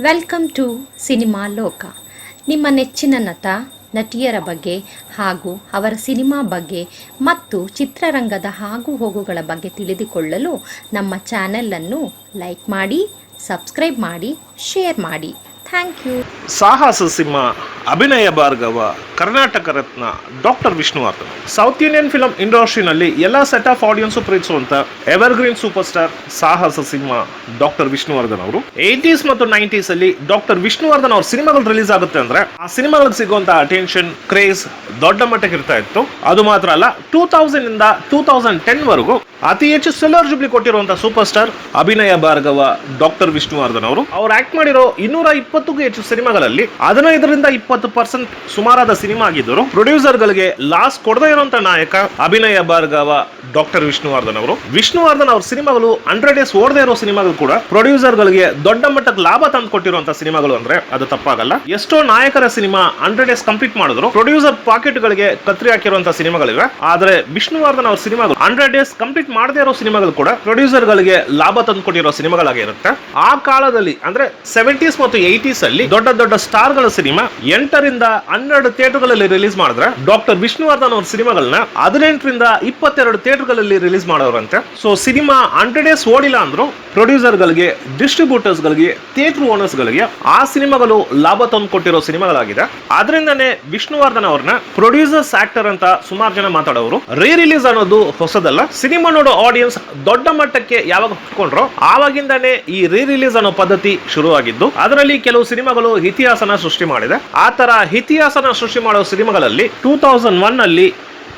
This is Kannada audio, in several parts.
ವೆಲ್ಕಮ್ ಟು ಸಿನಿಮಾ ಲೋಕ. ನಿಮ್ಮ ನೆಚ್ಚಿನ ನಟ ನಟಿಯರ ಬಗ್ಗೆ ಹಾಗೂ ಅವರ ಸಿನಿಮಾ ಬಗ್ಗೆ ಮತ್ತು ಚಿತ್ರರಂಗದ ಆಗು ಹೋಗುಗಳ ಬಗ್ಗೆ ತಿಳಿದುಕೊಳ್ಳಲು ನಮ್ಮ ಚಾನೆಲನ್ನು ಲೈಕ್ ಮಾಡಿ, ಸಬ್ಸ್ಕ್ರೈಬ್ ಮಾಡಿ, ಶೇರ್ ಮಾಡಿ. Thank you. Sahasa Simha, Abhinaya Bhargava, Karnataka Ratna doctor Vishnuvardhan. South Indian film ಇಂಡಸ್ಟ್ರಿನಲ್ಲಿ ಎಲ್ಲ ಸೆಟ್ ಆಫ್ ಆಡಿಯನ್ಸ್ ಪ್ರೀತಿಸುವಂತ evergreen superstar Sahasa Simha doctor Vishnuvardhan ಅವರು 80s ಮತ್ತು 90s ಅಲ್ಲಿ ಡಾಕ್ಟರ್ ವಿಷ್ಣುವರ್ಧನ್ ಅವ್ರ ಸಿನಿಮಾಗಳು ರಿಲೀಸ್ ಆಗುತ್ತೆ ಅಂದ್ರೆ ಆ ಸಿನಿಮಾಗಳಿಗೆ ಸಿಗುವಂತ ಅಟೆನ್ಷನ್, ಕ್ರೇಜ್ ದೊಡ್ಡ ಮಟ್ಟಕ್ಕೆ ಇರ್ತಾ ಇತ್ತು. ಅದು ಮಾತ್ರ ಅಲ್ಲ, 2000 ಇಂದ 2010 ವರೆಗೂ ಅತಿ ಹೆಚ್ಚು ಸೆಲ್ಲರ್ ಜುಬ್ಲಿ ಕೊಟ್ಟಿರುವಂತಹ ಸೂಪರ್ ಸ್ಟಾರ್ ಅಭಿನಯ ಭಾರ್ಗವ ಡಾಕ್ಟರ್ ವಿಷ್ಣುವರ್ಧನ್ ಅವರು ಆಕ್ಟ್ ಮಾಡಿರೋ 220ಕ್ಕೂ ಹೆಚ್ಚು ಸಿನಿಮಾಗಳಲ್ಲಿ 15ರಿಂದ 20% ಸುಮಾರಾದ ಸಿನಿಮಾ ಆಗಿದ್ದರು. ಪ್ರೊಡ್ಯೂಸರ್ ಗಳಿಗೆ ಲಾಸ್ ಕೊಡದೇ ಇರುವಂತ ನಾಯಕ ಅಭಿನಯ ಭಾರ್ಗವ ಡಾಕ್ಟರ್ ವಿಷ್ಣುವರ್ಧನ್ ಅವರು. ವಿಷ್ಣುವರ್ಧನ್ ಅವ್ರ ಸಿನಿಮಾಗಳು 100 ಡೇಸ್ ಓಡದೇ ಇರೋ ಸಿನಿಮಾಗಳು ಕೂಡ ಪ್ರೊಡ್ಯೂಸರ್ ಗಳಿಗೆ ದೊಡ್ಡ ಮಟ್ಟಕ್ಕೆ ಲಾಭ ತಂದು ಕೊಟ್ಟಿರುವಂತಹ ಸಿನಿಮಾಗಳು ಅಂದ್ರೆ ಅದು ತಪ್ಪಾಗಲ್ಲ. ಎಷ್ಟೋ ನಾಯಕರ ಸಿನಿಮಾ 100 ಡೇಸ್ ಕಂಪ್ಲೀಟ್ ಮಾಡಿದ್ರು ಪ್ರೊಡ್ಯೂಸರ್ ಪಾಕೆಟ್ ಗಳಿಗೆ ಕತ್ರಿ ಹಾಕಿರುವಂತಹ ಸಿನಿಮಾಗಳಿವೆ. ಆದ್ರೆ ವಿಷ್ಣುವರ್ಧನ್ ಅವ್ರ ಸಿನಿಮಾಗಳು 100 ಡೇಸ್ ಕಂಪ್ಲೀಟ್ ಮಾಡದೇ ಇರೋ ಸಿನಿಮಾಗಳು ಕೂಡ ಪ್ರೊಡ್ಯೂಸರ್ ಗಳಿಗೆ ಲಾಭ ತಂದು ಕೊಟ್ಟಿರೋ ಸಿನಿಮಾಗಳಾಗಿರುತ್ತೆ. ಆ ಕಾಲದಲ್ಲಿ ಅಂದ್ರೆ 70s ಮತ್ತು 80s ಅಲ್ಲಿ ದೊಡ್ಡ ದೊಡ್ಡ ಸ್ಟಾರ್ ಗಳ ಸಿನಿಮಾ 8ರಿಂದ 12 ಥಿಯೇಟರ್ಗಳಲ್ಲಿ ರಿಲೀಸ್ ಮಾಡಿದ್ರೆ ಡಾಕ್ಟರ್ ವಿಷ್ಣುವರ್ಧನ್ ಅವ್ರ ಸಿನಿಮಾಗಳನ್ನ 18ರಿಂದ 22 ಥಿಯೇಟರ್ಗಳಲ್ಲಿ ರಿಲೀಸ್ ಮಾಡೋರಂತೆ. ಸೊ ಸಿನಿಮಾ 100 ಡೇಸ್ ಓಡಿಲ್ಲ ಅಂದ್ರು ಪ್ರೊಡ್ಯೂಸರ್ ಗಳಿಗೆ, ಡಿಸ್ಟ್ರಿಬ್ಯೂಟರ್ಸ್ ಗಳಿಗೆ, ಥಿಯೇಟರ್ ಓನರ್ಸ್ ಗಳಿಗೆ ಆ ಸಿನಿಮಾಗಳು ಲಾಭ ತಂದು ಕೊಟ್ಟಿರೋ ಸಿನಿಮಾಗಳಾಗಿದೆ. ಆದ್ರಿಂದಾನೇ ವಿಷ್ಣುವರ್ಧನ್ ಅವ್ರನ್ನ ಪ್ರೊಡ್ಯೂಸರ್ಸ್ ಆಕ್ಟರ್ ಅಂತ ಸುಮಾರು ಜನ ಮಾತಾಡೋರು. ರೀ ರಿಲೀಸ್ ಅನ್ನೋದು ಹೊಸದಲ್ಲ. ಸಿನಿಮಾ ನೋಡೋ ಆಡಿಯನ್ಸ್ ದೊಡ್ಡ ಮಟ್ಟಕ್ಕೆ ಯಾವಾಗ ಹೊತ್ಕೊಂಡ್ರೋ ಆವಾಗಿಂದಾನೇ ಈ ರೀ ರಿಲೀಸ್ ಅನ್ನೋ ಪದ್ಧತಿ ಶುರುವಾಗಿದ್ದು, ಅದರಲ್ಲಿ ಕೆಲವು ಸಿನಿಮಾಗಳು ಇತಿಹಾಸನ ಸೃಷ್ಟಿ ಮಾಡಿದೆ. ಆ ತರ ಇತಿಹಾಸನ ಸೃಷ್ಟಿ ಮಾಡೋ ಸಿನಿಮಾಗಳಲ್ಲಿ 2001 ಅಲ್ಲಿ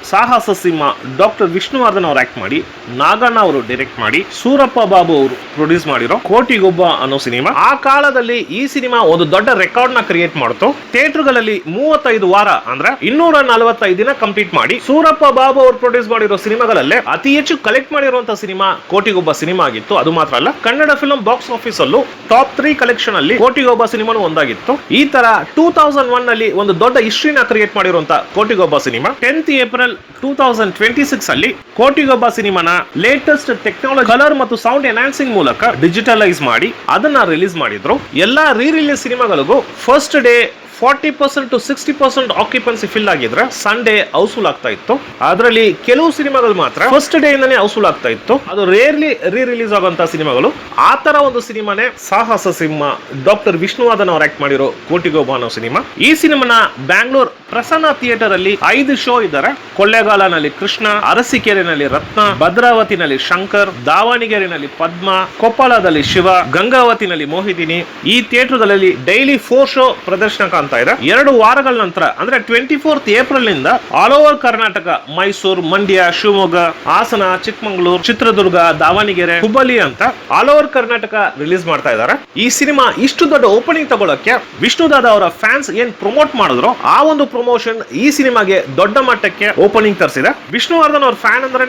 ಸಾಹಸ ಸಿಂಹ ಡಾಕ್ಟರ್ ವಿಷ್ಣುವರ್ಧನ್ ಅವರು ಆಕ್ಟ್ ಮಾಡಿ, ನಾಗಣ್ಣ ಅವರು ಡೈರೆಕ್ಟ್ ಮಾಡಿ, ಸೂರಪ್ಪ ಬಾಬು ಅವರು ಪ್ರೊಡ್ಯೂಸ್ ಮಾಡಿರೋ ಕೋಟಿಗೊಬ್ಬ ಅನ್ನೋ ಸಿನಿಮಾ. ಆ ಕಾಲದಲ್ಲಿ ಈ ಸಿನಿಮಾ ಒಂದು ದೊಡ್ಡ ರೆಕಾರ್ಡ್ ನ ಕ್ರಿಯೇಟ್ ಮಾಡ್ತು. ಥಿಯೇಟರ್ಗಳಲ್ಲಿ 35 ವಾರ ಅಂದ್ರೆ 245 ದಿನ ಕಂಪ್ಲೀಟ್ ಮಾಡಿ ಸೂರಪ್ಪ ಬಾಬು ಅವರು ಪ್ರೊಡ್ಯೂಸ್ ಮಾಡಿರೋ ಸಿನಿಮಾಗಳಲ್ಲೇ ಅತಿ ಹೆಚ್ಚು ಕಲೆಕ್ಟ್ ಮಾಡಿರುವಂತಹ ಸಿನಿಮಾ ಕೋಟಿಗೊಬ್ಬ ಸಿನಿಮಾ ಆಗಿತ್ತು. ಅದು ಮಾತ್ರ ಅಲ್ಲ, ಕನ್ನಡ ಫಿಲ್ಮ್ ಬಾಕ್ಸ್ ಆಫೀಸ್ ಅಲ್ಲೂ ಟಾಪ್ 3 ಕಲೆಕ್ಷನ್ ಅಲ್ಲಿ ಕೋಟಿಗೊಬ್ಬ ಸಿನಿಮಾನು ಒಂದಾಗಿತ್ತು. ಈ ತರ 2001 ನಲ್ಲಿ ಒಂದು ದೊಡ್ಡ ಹಿಸ್ಟ್ರಿನ ಕ್ರಿಯೇಟ್ ಮಾಡಿರುವಂತಹ ಕೋಟಿಗೊಬ್ಬ ಸಿನಿಮಾ 10th ಏಪ್ರಿಲ್ 2026 ಅಲ್ಲಿ ಕೋಟಿಗೊಬ್ಬ ಸಿನಿಮಾನ ಲೇಟೆಸ್ಟ್ ಟೆಕ್ನಾಲಜಿ, ಕಲರ್ ಮತ್ತು ಸೌಂಡ್ ಎನ್ಹಾನ್ಸಿಂಗ್ ಮೂಲಕ ಡಿಜಿಟಲೈಸ್ ಮಾಡಿ ಅದನ್ನ ರಿಲೀಸ್ ಮಾಡಿದ್ರು. ಎಲ್ಲಾ ರೀ ರಿಲೀಸ್ ಸಿನಿಮಾಗಳಿಗೂ first day 40% to 60% occupancy fill ಆಗಿದ್ರೆ ಸಂಡೇ ಹೌಸ್ಫುಲ್ ಆಗ್ತಾ ಇತ್ತು. ಅದರಲ್ಲಿ ಕೆಲವು ಸಿನಿಮಾಗಳು ಮಾತ್ರ ಫಸ್ಟ್ ಡೇ ಇಂದಾನೆ ಹೌಸ್ಫುಲ್ ಆಗ್ತಾ ಇತ್ತು. ಅದು ರೇರ್ಲಿ ರೀ ರಿಲೀಸ್ ಆಗುವಂತ ಸಿನಿಮಾಗಳು. ಆ ತರ ಒಂದು ಸಿನಿಮಾನೇ ಸಾಹಸ ಸಿಂಹ ಡಾಕ್ಟರ್ ವಿಷ್ಣುವರ್ಧನ್ ಅವರು ಆಕ್ಟ್ ಮಾಡಿರೋ ಕೋಟಿಗೊಬ್ಬ ಅನ್ನೋ ಸಿನಿಮಾ. ಈ ಸಿನಿಮಾನ ಬ್ಯಾಂಗ್ಳೂರ್ ಪ್ರಸನ್ನ ಥಿಯೇಟರ್ ಅಲ್ಲಿ 5 ಶೋ ಇದ್ದಾರೆ. ಕೊಳ್ಳೇಗಾಲನಲ್ಲಿ ಕೃಷ್ಣ, ಅರಸೀಕೆರೆನಲ್ಲಿ ರತ್ನ, ಭದ್ರಾವತಿನಲ್ಲಿ ಶಂಕರ್, ದಾವಣಗೆರೆನಲ್ಲಿ ಪದ್ಮ, ಕೊಪ್ಪಳದಲ್ಲಿ ಶಿವ, ಗಂಗಾವತಿನಲ್ಲಿ ಮೋಹಿದಿನಿ. ಈ ಥಿಯೇಟರ್ಗಳಲ್ಲಿ ಡೈಲಿ 4 ಶೋ ಪ್ರದರ್ಶನ ಕಾಣ್ತಾ ಇದೆ. 2 ವಾರಗಳ ನಂತರ ಅಂದ್ರೆ 24th ಏಪ್ರಿಲ್ ನಿಂದ ಆಲ್ ಓವರ್ ಕರ್ನಾಟಕ, ಮೈಸೂರು, ಮಂಡ್ಯ, ಶಿವಮೊಗ್ಗ, ಹಾಸನ, ಚಿಕ್ಕಮಗಳೂರು, ಚಿತ್ರದುರ್ಗ, ದಾವಣಗೆರೆ, ಹುಬ್ಬಳ್ಳಿ ಅಂತ ಆಲ್ ಓವರ್ ಕರ್ನಾಟಕ ರಿಲೀಸ್ ಮಾಡ್ತಾ ಇದ್ದಾರೆ. ಈ ಸಿನಿಮಾ ಇಷ್ಟು ದೊಡ್ಡ ಓಪನಿಂಗ್ ತಗೊಳ್ಳಕ್ಕೆ ವಿಷ್ಣುದಾದ ಅವರ ಫ್ಯಾನ್ಸ್ ಏನ್ ಪ್ರಮೋಟ್ ಮಾಡಿದ್ರು ಆ ಒಂದು ಪ್ರಮೋಷನ್ ಈ ಸಿನಿಮಾಗೆ ದೊಡ್ಡ ಮಟ್ಟಕ್ಕೆ ಓಪನಿಂಗ್ ತರಿಸಿದೆ. ವಿಷ್ಣುವರ್ಧನ್ ಅವ್ರ ಫ್ಯಾನ್ ಅಂದ್ರೆ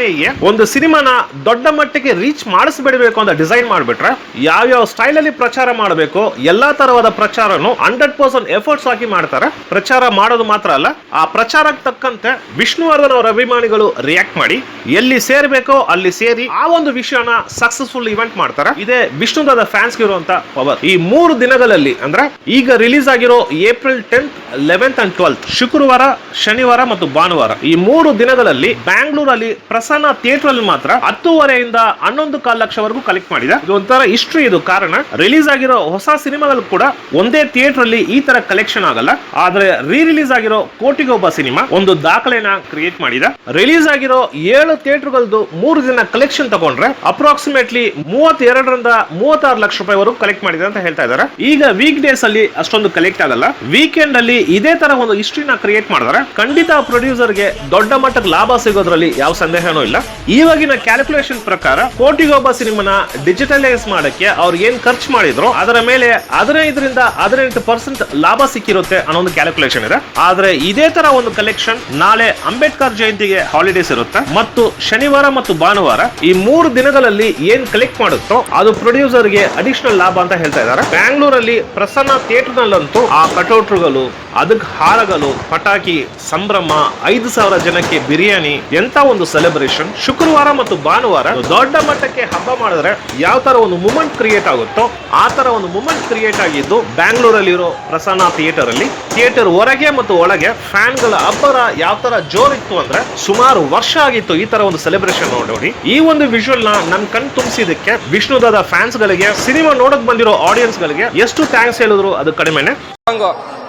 ಒಂದು ಸಿನಿಮಾನ ದೊಡ್ಡ ಮಟ್ಟಕ್ಕೆ ರೀಚ್ ಮಾಡಿಸ್ಬಿಡಬೇಕು ಅಂತ ಡಿಸೈನ್ ಮಾಡ್ಬಿಟ್ರೆ ಯಾವ ಸ್ಟೈಲ್ ಅಲ್ಲಿ ಪ್ರಚಾರ ಮಾಡಬೇಕು ಎಲ್ಲಾ ತರವಾದ ಪ್ರಚಾರನು 100% ಎಫರ್ಟ್ಸ್ ಹಾಕಿ ಮಾಡ್ತಾರೆ. ಪ್ರಚಾರ ಮಾಡೋದು ಮಾತ್ರ ಅಲ್ಲ, ಆ ಪ್ರಚಾರಕ್ಕೆ ತಕ್ಕಂತೆ ವಿಷ್ಣುವರ್ಧನ್ ಅವರ ಅಭಿಮಾನಿಗಳು ರಿಯಾಕ್ಟ್ ಮಾಡಿ ಎಲ್ಲಿ ಸೇರ್ಬೇಕೋ ಅಲ್ಲಿ ಸೇರಿ ಆ ಒಂದು ವಿಷಯನ ಸಕ್ಸಸ್ಫುಲ್ ಇವೆಂಟ್ ಮಾಡ್ತಾರೆ. ಇದೇ ವಿಷ್ಣುದಾದ ಫ್ಯಾನ್ಸ್ ಇರುವಂತ ಪವರ್. ಈ 3 ದಿನಗಳಲ್ಲಿ ಅಂದ್ರೆ ಈಗ ರಿಲೀಸ್ ಆಗಿರೋ April 10th, 11th and 12th ಶುಕ್ರವಾರ, ಶನಿವಾರ ಮತ್ತು ಭಾನುವಾರ ಈ 3 ದಿನಗಳಲ್ಲಿ ಬ್ಯಾಂಗ್ಳೂರಲ್ಲಿ ಪ್ರಸನ್ನ ಥಿಯೇಟರ್ ಅಲ್ಲಿ ಮಾತ್ರ 10.5 11.5 ಲಕ್ಷವರೆಗೂ ಕಲೆಕ್ಟ್ ಮಾಡಿದೆ. ಇದು ಒಂಥರ ಹಿಸ್ಟ್ರಿ. ಇದು ಕಾರಣ ರಿಲೀಸ್ ಆಗಿರೋ ಹೊಸ ಸಿನಿಮಾಗಳು ಕೂಡ ಒಂದೇ ಥಿಯೇಟರ್ ಅಲ್ಲಿ ಈ ತರ ಕಲೆಕ್ಷನ್ ಆಗಲ್ಲ. ಆದ್ರೆ ರೀ ರಿಲೀಸ್ ಆಗಿರೋ ಕೋಟಿಗೊಬ್ಬ ಸಿನಿಮಾ ಒಂದು ದಾಖಲೆನ ಕ್ರಿಯೇಟ್ ಮಾಡಿದೆ. ರಿಲೀಸ್ ಆಗಿರೋ 7 ಥಿಯೇಟರ್ಗಳದ್ದು 3 ದಿನ ಕಲೆಕ್ಷನ್ ತಗೊಂಡ್ರೆ ಅಪ್ರಾಕ್ಸಿಮೇಟ್ಲಿ 32ರಿಂದ 36 ಲಕ್ಷ ರೂಪಾಯಿ ವರೆಗೂ ಕಲೆಕ್ಟ್ ಮಾಡಿದೆ ಅಂತ ಹೇಳ್ತಾ ಇದ್ದಾರೆ. ಈಗ ವೀಕ್ ಡೇಸ್ ಅಲ್ಲಿ ಅಷ್ಟೊಂದು ಕಲೆಕ್ಟ್ ಆಗಲ್ಲ. ವೀಕೆಂಡ್ ಅಲ್ಲಿ ಇದೇ ತರ ಒಂದು ಹಿಸ್ಟ್ರಿನ ಕ್ರಿಯೇಟ್ ಮಾಡಿದ್ರೆ ಖಂಡಿತ ಪ್ರೊಡ್ಯೂಸರ್ ಗೆ ದೊಡ್ಡ ಮಟ್ಟಕ್ಕೆ ಲಾಭ ಸಿಗೋದ್ರಲ್ಲಿ ಯಾವ ಸಂದೇಹನೂ ಇಲ್ಲ. ಇವಾಗಿನ ಕ್ಯಾಲ್ಕುಲೇಷನ್ ಪ್ರಕಾರ ಕೋಟಿಗೊಬ್ಬ ಸಿನಿಮಾನ ಡಿಜಿಟಲೈಸ್ ಮಾಡಕ್ಕೆ ಅವ್ರು ಏನ್ ಖರ್ಚು ಮಾಡಿದ್ರು ಅದರ ಮೇಲೆ 15ರಿಂದ 18% ಲಾಭ ಸಿಕ್ಕಿರುತ್ತೆ ಅನ್ನೋ ಒಂದು ಕ್ಯಾಲ್ಕುಲೇಷನ್ ಇದೆ. ಆದ್ರೆ ಇದೇ ತರ ಒಂದು ಕಲೆಕ್ಷನ್ ನಾಳೆ ಅಂಬೇಡ್ಕರ್ ಜಯಂತಿಗೆ ಹಾಲಿಡೇಸ್ ಇರುತ್ತೆ ಮತ್ತು ಶನಿವಾರ ಮತ್ತು ಭಾನುವಾರ ಈ 3 ದಿನಗಳಲ್ಲಿ ಏನ್ ಕಲೆಕ್ಟ್ ಮಾಡುತ್ತೋ ಅದು ಪ್ರೊಡ್ಯೂಸರ್ ಗೆ ಅಡಿಷನಲ್ ಲಾಭ ಅಂತ ಹೇಳ್ತಾ ಇದ್ದಾರೆ. ಬ್ಯಾಂಗ್ಳೂರಲ್ಲಿ ಪ್ರಸನ್ನ ಥಿಯೇಟರ್ ನಲ್ಲಂತೂ ಆ ಕಟೌಟ್ಗಳು, ಅದಕ್ಕೆ ಹಾರಗಲು, ಪಟಾಕಿ, ಸಂಭ್ರಮ, 5,000 ಜನಕ್ಕೆ ಬಿರಿಯಾನಿ, ಎಂತ ಒಂದು ಸೆಲೆಬ್ರೇಷನ್. ಶುಕ್ರವಾರ ಮತ್ತು ಭಾನುವಾರ ದೊಡ್ಡ ಮಟ್ಟಕ್ಕೆ ಹಬ್ಬ ಮಾಡಿದ್ರೆ ಯಾವ ತರ ಒಂದು ಮೂಮೆಂಟ್ ಕ್ರಿಯೇಟ್ ಆಗುತ್ತೋ ಆ ತರ ಒಂದು ಮೂಮೆಂಟ್ ಕ್ರಿಯೇಟ್ ಆಗಿದ್ದು ಬ್ಯಾಂಗ್ಳೂರಲ್ಲಿರೋ ಪ್ರಸನ್ನ ಥಿಯೇಟರ್ ಅಲ್ಲಿ. ಥಿಯೇಟರ್ ಹೊರಗೆ ಮತ್ತು ಒಳಗೆ ಫ್ಯಾನ್ಗಳ ಅಬ್ಬರ ಯಾವ ತರ ಜೋರಿತ್ತು ಅಂದ್ರೆ ಸುಮಾರು ವರ್ಷ ಆಗಿತ್ತು ಈ ತರ ಒಂದು ಸೆಲೆಬ್ರೇಷನ್ ನೋಡಿ. ಈ ಒಂದು ವಿಜುವಲ್ ನ ನನ್ ಕಣ್ ತುಂಬಿಸಿದಕ್ಕೆ ವಿಷ್ಣುದಾದ ಫ್ಯಾನ್ಸ್ ಗಳಿಗೆ, ಸಿನಿಮಾ ನೋಡಕ್ ಬಂದಿರೋ ಆಡಿಯನ್ಸ್ ಗಳಿಗೆ ಎಷ್ಟು ಥ್ಯಾಂಕ್ಸ್ ಹೇಳಿದ್ರು ಅದು ಕಡಿಮೆನೆ.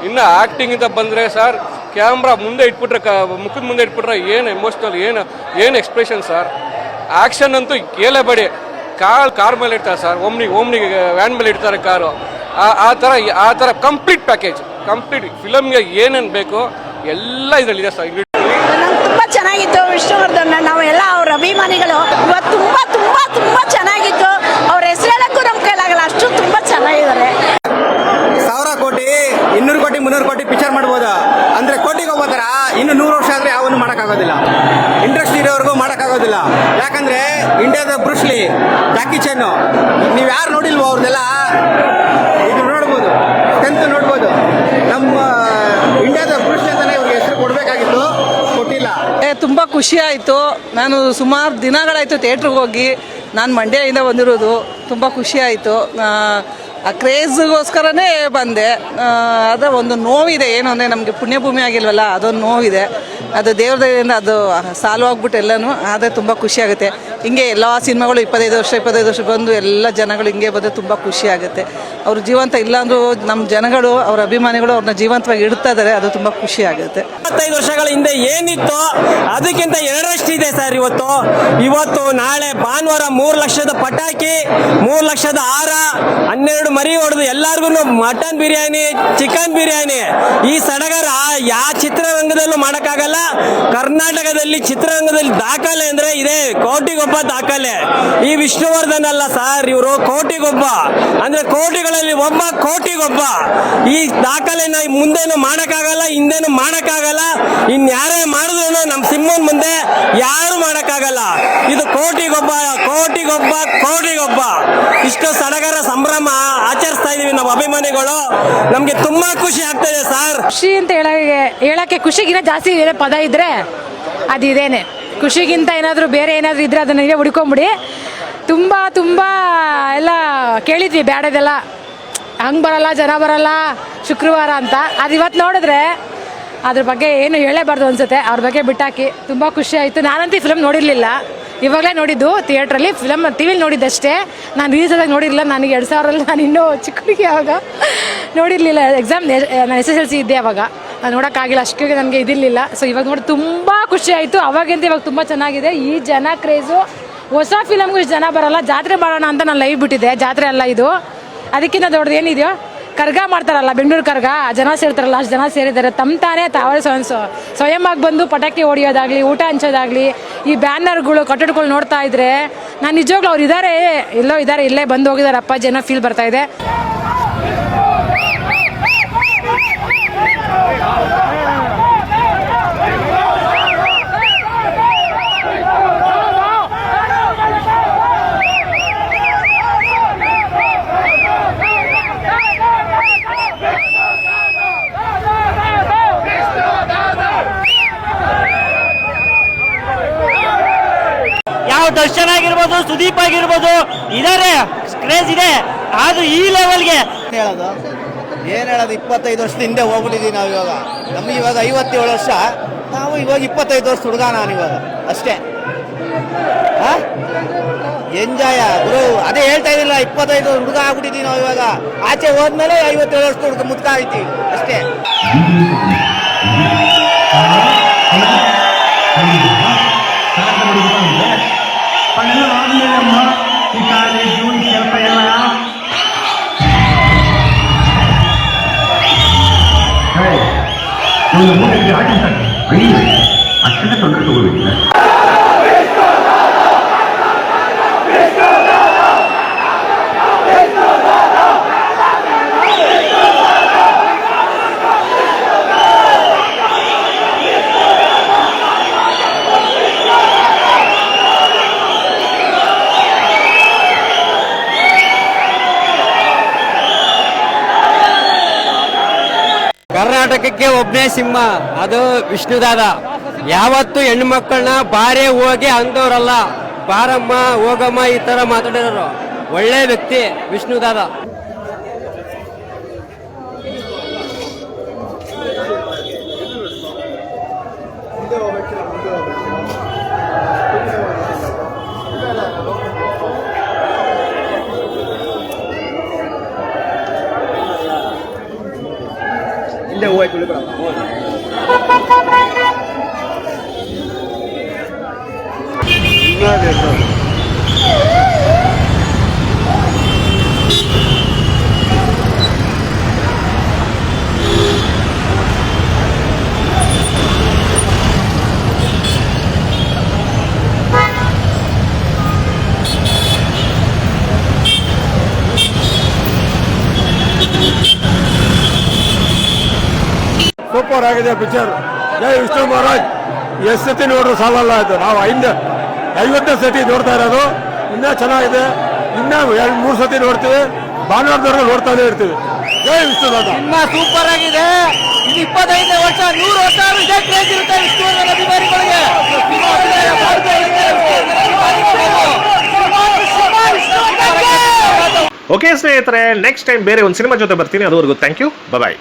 ಇನ್ನು ಆಕ್ಟಿಂಗ್ ಇಂದ ಬಂದ್ರೆ ಸರ್, ಕ್ಯಾಮ್ರಾ ಮುಂದೆ ಇಟ್ಬಿಟ್ರೆ, ಮುಖದ ಮುಂದೆ ಇಟ್ಬಿಟ್ರೆ ಏನು ಎಮೋಷನಲ್, ಏನು ಎಕ್ಸ್ಪ್ರೆಷನ್ ಸರ್. ಆಕ್ಷನ್ ಅಂತೂ ಕೇಳಬೇಡಿ. ಕಾರ್ ಮೇಲೆ ಇಡ್ತಾರೆ ಸರ್, ಓಮ್ನಿ ವ್ಯಾನ್ ಮೇಲೆ ಇಡ್ತಾರೆ ಕಾರು. ಆ ಥರ ಕಂಪ್ಲೀಟ್ ಪ್ಯಾಕೇಜ್, ಕಂಪ್ಲೀಟ್ ಫಿಲಮ್ಗೆ ಏನೇನು ಬೇಕೋ ಎಲ್ಲ ಇದರಲ್ಲಿದೆ ಸರ್. ನಂಗೆ ತುಂಬ ಚೆನ್ನಾಗಿತ್ತು ವಿಷ್ಣುವರ್ಧನ್. ನಾವೆಲ್ಲ ಅವ್ರ ಅಭಿಮಾನಿಗಳು. ಇವತ್ತು ತುಂಬ ತುಂಬ ತುಂಬ ಚೆನ್ನಾಗಿತ್ತು. ಅವ್ರ ಹೆಸರೇಳಕ್ಕೂ ನಮ್ಮ ಕೈಲಾಗಲ್ಲ, ಅಷ್ಟು ತುಂಬ ಚೆನ್ನಾಗಿದ್ದಾರೆ. 1000 ಕೋಟಿ, 200 ಕೋಟಿ, 300 ಕೋಟಿ ಪಿಕ್ಚರ್ ಮಾಡ್ಬೋದು ಅಂದ್ರೆ ಕೋಟಿಗೆ ಹೋಗ್ಬೋದಾರ. ಇನ್ನು 100 ವರ್ಷ ಆದ್ರೆ ಯಾವನ್ನು ಮಾಡೋಕ್ಕಾಗೋದಿಲ್ಲ. ಇಂಡಸ್ಟ್ರಿ ಇರೋವರೆಗೂ ಮಾಡೋಕ್ಕಾಗೋದಿಲ್ಲ. ಯಾಕಂದ್ರೆ ಇಂಡಿಯಾದ ಬ್ರೂಸ್ಲಿ, ಜಾಕಿ ಚಾನ್, ನೀವು ಯಾರು ನೋಡಿಲ್ವೋ ಅವ್ರದ್ದೆಲ್ಲ ಇದು ನೋಡ್ಬೋದು, ಸ್ಟ್ರೆಂತ್ ನೋಡ್ಬೋದು. ನಮ್ಮ ಇಂಡಿಯಾದ ಬ್ರೂಸ್ಲಿ ಅಂತಾನೆ ಇವ್ರಿಗೆ ಹೆಸರು ಕೊಡಬೇಕಾಗಿತ್ತು, ಕೊಟ್ಟಿಲ್ಲ. ತುಂಬ ಖುಷಿ ಆಯಿತು. ನಾನು ಸುಮಾರು ದಿನಗಳಾಯಿತು ಥಿಯೇಟ್ರಿಗೆ ಹೋಗಿ. ನಾನು ಮಂಡ್ಯದಿಂದ ಬಂದಿರೋದು. ತುಂಬ ಖುಷಿ ಆಯಿತು. ಆ ಕ್ರೇಜ್ಗೋಸ್ಕರನೇ ಬಂದೆ. ಅದ ಒಂದು ನೋವಿದೆ, ಏನು ಅಂದರೆ ನಮಗೆ ಪುಣ್ಯಭೂಮಿ ಆಗಿಲ್ವಲ್ಲ, ಅದೊಂದು ನೋವಿದೆ. ಅದು ದೇವ್ರ ದಯೆಯಿಂದ ಅದು ಸಾಲ್ವ್ ಆಗ್ಬಿಟ್ಟು ಎಲ್ಲನೂ. ಆದರೆ ತುಂಬ ಖುಷಿ ಆಗುತ್ತೆ. ಹಿಂಗೆ ಎಲ್ಲ ಸಿನಿಮಾಗಳು 25 ವರ್ಷ ಬಂದು ಎಲ್ಲ ಜನಗಳು ಹಿಂಗೆ ಬಂದರೆ ತುಂಬ ಖುಷಿ ಆಗುತ್ತೆ. ಅವರು ಜೀವಂತ ಇಲ್ಲಾಂದ್ರೂ ನಮ್ಮ ಜನಗಳು, ಅವ್ರ ಅಭಿಮಾನಿಗಳು ಅವ್ರನ್ನ ಜೀವಂತವಾಗಿ ಇಡ್ತಾ ಇದ್ದಾರೆ. ಅದು ತುಂಬ ಖುಷಿ ಆಗುತ್ತೆ. 25 ವರ್ಷಗಳ ಹಿಂದೆ ಏನಿತ್ತು ಅದಕ್ಕಿಂತ 2ರಷ್ಟು ಇದೆ ಸರ್. ಇವತ್ತು ನಾಳೆ ಭಾನುವಾರ 3 ಲಕ್ಷದ ಪಟಾಕಿ, 3 ಲಕ್ಷದ ಹಾರ, 12 ಮರಿ ಹೊಡೆದು ಎಲ್ಲರಿಗೂ ಮಟನ್ ಬಿರಿಯಾನಿ, ಚಿಕನ್ ಬಿರಿಯಾನಿ. ಈ ಸಡಗರ ಯಾವ ಚಿತ್ರರಂಗದಲ್ಲೂ ಮಾಡೋಕ್ಕಾಗಲ್ಲ. ಕರ್ನಾಟಕದಲ್ಲಿ ಚಿತ್ರರಂಗದಲ್ಲಿ ದಾಖಲೆ ಅಂದ್ರೆ ಇದೆ, ಕೋಟಿಗೊಬ್ಬ ದಾಖಲೆ. ಈ ವಿಷ್ಣುವರ್ಧನ್ ಅಲ್ಲ ಸರ್, ಇವರು ಕೋಟಿಗೊಬ್ಬ ಅಂದ್ರೆ ಕೋಟಿಗಳಲ್ಲಿ ಒಬ್ಬ, ಕೋಟಿಗೊಬ್ಬ. ಈ ದಾಖಲೆನ ಮುಂದೇನು ಮಾಡೋಕ್ಕಾಗಲ್ಲ, ಹಿಂದೇನು ಮಾಡೋಕ್ಕಾಗಲ್ಲ. ಇನ್ಯಾರೇ ಮಾಡಿದ್ರು ನಮ್ಮ ಸಿಂಹನ್ ಮುಂದೆ ಯಾರು ಮಾಡೋಕ್ಕಾಗಲ್ಲ. ಇದು ಕೋಟಿಗೊಬ್ಬ, ಕೋಟಿಗೊಬ್ಬ, ಕೋಟಿಗೊಬ್ಬ. ಇಷ್ಟು ಸಡಗರ ಸಂಭ್ರಮ ಆಚರಿಸ್ತಾ ಇದೀವಿ ನಾವು ಅಭಿಮಾನಿಗಳು. ನಮ್ಗೆ ತುಂಬಾ ಖುಷಿ ಆಗ್ತದೆ ಸರ್. ಖುಷಿ ಅಂತ ಹೇಳಕ್ಕೆ ಖುಷಿಗಿನ್ನ ಜಾಸ್ತಿ ಏನೋ ಪದ ಇದ್ರೆ ಅದಿದೇನೆ. ಖುಷಿಗಿಂತ ಏನಾದರೂ ಬೇರೆ ಏನಾದರೂ ಇದ್ರೆ ಅದನ್ನ ನೀವೇ ಹುಡ್ಕೊಂಬಿಡಿ. ತುಂಬ ತುಂಬ ಎಲ್ಲ ಕೇಳಿದ್ವಿ, ಬ್ಯಾಡದೆಲ್ಲ ಹಂಗೆ ಬರಲ್ಲ, ಜನ ಬರಲ್ಲ ಶುಕ್ರವಾರ ಅಂತ. ಅದು ಇವತ್ತು ನೋಡಿದ್ರೆ ಅದ್ರ ಬಗ್ಗೆ ಏನು ಹೇಳೇಬಾರ್ದು ಅನ್ಸುತ್ತೆ. ಅವ್ರ ಬಗ್ಗೆ ಬಿಟ್ಟಾಕಿ ತುಂಬ ಖುಷಿ ಆಯಿತು. ನಾನಂತೂ ಈ ಫಿಲಮ್ ನೋಡಿರಲಿಲ್ಲ, ಇವಾಗಲೇ ನೋಡಿದ್ದು ಥಿಯೇಟ್ರಲ್ಲಿ. ಫಿಲಮ್ ಟಿ ವಿಲಿ ನೋಡಿದ್ದಷ್ಟೇ, ನಾನು ರೀಲ್ಸಲ್ಲಿ ನೋಡಿರಲಿಲ್ಲ. ನನಗೆ 2000ರಲ್ಲಿ ನಾನು ಇನ್ನೂ ಚಿಕ್ಕ ಹುಡುಗಿ, ಆವಾಗ ನೋಡಿರಲಿಲ್ಲ. ಎಕ್ಸಾಮ್ ನಾನು SSLC ಇದ್ದೆ ಅವಾಗ, ನಾನು ನೋಡೋಕ್ಕಾಗಿಲ್ಲ, ಅಷ್ಟಕ್ಕೆ ನನಗೆ ಇದಿರಲಿಲ್ಲ. ಸೊ ಇವಾಗ ನೋಡಿ ತುಂಬ ಖುಷಿ ಆಯಿತು. ಅವಾಗಿಂದ ಇವಾಗ ತುಂಬ ಚೆನ್ನಾಗಿದೆ. ಈ ಜನ ಕ್ರೇಜು, ಹೊಸ ಫಿಲಮ್ಗೂ ಇಷ್ಟು ಜನ ಬರೋಲ್ಲ. ಜಾತ್ರೆ ಮಾಡೋಣ ಅಂತ ನಾನು ಲೈವ್ ಬಿಟ್ಟಿದ್ದೆ. ಜಾತ್ರೆ ಅಲ್ಲ ಇದು, ಅದಕ್ಕಿಂತ ದೊಡ್ಡದು ಏನಿದೆಯೋ ಕರ್ಗ ಮಾಡ್ತಾರಲ್ಲ, ಬೆಂಗಳೂರು ಕರ್ಗ, ಜನ ಸೇರ್ತಾರಲ್ಲ, ಅಷ್ಟು ಜನ ಸೇರಿದ್ದಾರೆ. ತಾನೇ ತಾವೇ ಸ್ವಯಂವಾಗಿ ಬಂದು ಪಟಾಕಿ ಹೊಡಿಯೋದಾಗಲಿ, ಊಟ ಹಂಚೋದಾಗಲಿ, ಈ ಬ್ಯಾನರ್ಗಳು, ಕಟ್ಟಡಗಳು ನೋಡ್ತಾ ಇದ್ರೆ ನಾನು ನಿಜವಾಗ್ಲೂ ಅವ್ರು ಇದ್ದಾರೆ, ಎಲ್ಲೋ ಇದ್ದಾರೆ, ಇಲ್ಲೇ ಬಂದು ಹೋಗಿದ್ದಾರೆ ಅಪ್ಪಾಜಿ ಅನ್ನೋ ಫೀಲ್ ಬರ್ತಾ ಇದೆ. ದರ್ಶನ್ ಆಗಿರ್ಬೋದು, ಸುದೀಪ್ ಆಗಿರ್ಬೋದು, ಇದಾರೆ, ಕ್ರೇಜ್ ಇದೆ. ಆದ್ರೂ ಈ ಲೆವೆಲ್ಗೆ ಏನ್ ಹೇಳೋದು, 25 ವರ್ಷದ ಹಿಂದೆ ಹೋಗ್ಬಿಟ್ಟಿದೀವಿ ನಾವು. ಇವಾಗ ನಮ್ಗೆ ಇವಾಗ 57 ವರ್ಷ, ನಾವು ಇವಾಗ 25 ವರ್ಷ ಹುಡುಗ ನಾನು ಇವಾಗ ಅಷ್ಟೇ. ಎಂಜಾಯ ಗುರು, ಅದೇ ಹೇಳ್ತಾ ಇದಿಲ್ಲ, 25 ಹುಡುಗ ಆಗ್ಬಿಟ್ಟಿದೀವಿ ನಾವು. ಇವಾಗ ಆಚೆ ಹೋದ್ಮೇಲೆ 57 ವರ್ಷದ ಹುಡುಗ ಮುದ್ಕ ಆಯ್ತೀವಿ ಅಷ್ಟೇ. ಅಷ್ಟೇ ತೊಂದರೆ ತಗೋಬೇಕಿಲ್ಲ. ಕರ್ನಾಟಕಕ್ಕೆ ಒಬ್ಬನೇ ಸಿಂಹ, ಅದು ವಿಷ್ಣುದಾದ. ಯಾವತ್ತು ಹೆಣ್ಣು ಮಕ್ಕಳನ್ನ ಬಾರೇ ಹೋಗಿ ಅಂದವ್ರಲ್ಲ, ಬಾರಮ್ಮ ಹೋಗಮ್ಮ ಈ ತರ ಮಾತಾಡಿರೋರು. ಒಳ್ಳೆ ವ್ಯಕ್ತಿ ವಿಷ್ಣುದಾದ. ಸೂಪರ್ ಆಗಿದೆ ಪಿಕ್ಚರ್. ಜೈ ವಿಷ್ಣು ಮಹಾರಾಜ್. ಎಷ್ಟು ಸತಿ ನೋಡ್ರು ಸಾಲಲ್ಲ ಇದು. ನಾವು 50ನೇ ಸತಿ ನೋಡ್ತಾ ಇರೋದು. ಇನ್ನೂ ಚೆನ್ನಾಗಿದೆ. ಇನ್ನೂ 2-3 ಸತಿ ನೋಡ್ತೀವಿ. ಭಾನುವಾರದವರೆಗೂ ನೋಡ್ತಾನೆ ಇರ್ತೀವಿ. ಜೈ ವಿಷ್ಣುದಾದ. ಸಿನಿಮಾ ಸೂಪರ್ ಆಗಿದೆ. ಇದು 25 ವರ್ಷ 100 ವರ್ಷ ಇದೇ ಕ್ರೇಜ್ ಇರುತ್ತೆ ವಿಷ್ಣುವರ್ಧನ್ ಅಭಿಮಾನಿಗಳಿಗೆ. ಓಕೆ ಸ್ನೇಹಿತರೆ, ನೆಕ್ಸ್ಟ್ ಟೈಮ್ ಬೇರೆ ಒಂದು ಸಿನಿಮಾ ಜೊತೆ ಬರ್ತೀನಿ. ಅದುವರೆಗೂ ಥ್ಯಾಂಕ್ ಯು, ಬಾಯ್.